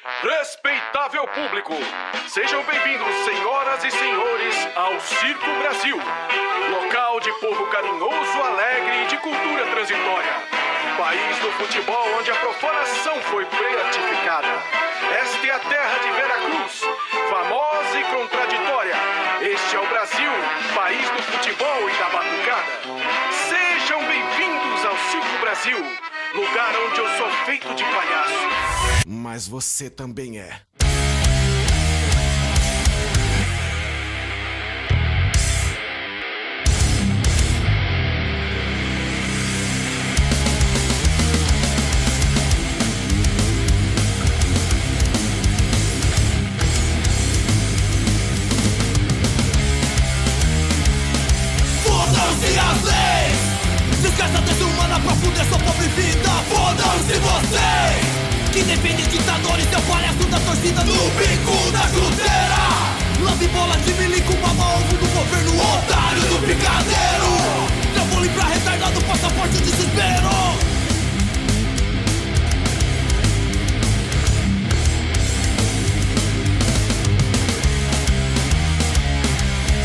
Respeitável público, sejam bem-vindos, senhoras e senhores, ao Circo Brasil, local de povo carinhoso, alegre e de cultura transitória. País do futebol onde a profanação foi beatificada. Esta é a terra de Veracruz, famosa e contraditória. Este é o Brasil, país do futebol e da batucada. Sejam bem-vindos ao Circo Brasil, lugar onde eu sou feito de palhaço. Mas você também é. Foda-se as leis! Desgraça desumana pra fuder sua pobre vida. Foda-se vocês! Que defende ditadores, seu palhaço da torcida no bico da chuteira. Lave bola de milico, mama-ovo do governo, otário do picadeiro. Trampolim pra retardado, passaporte desespero.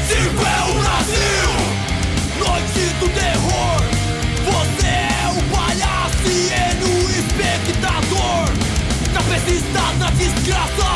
Circo é o Brasil, noite do terror. Você é o palhaço e ele o espectador. Trapezista da desgraça,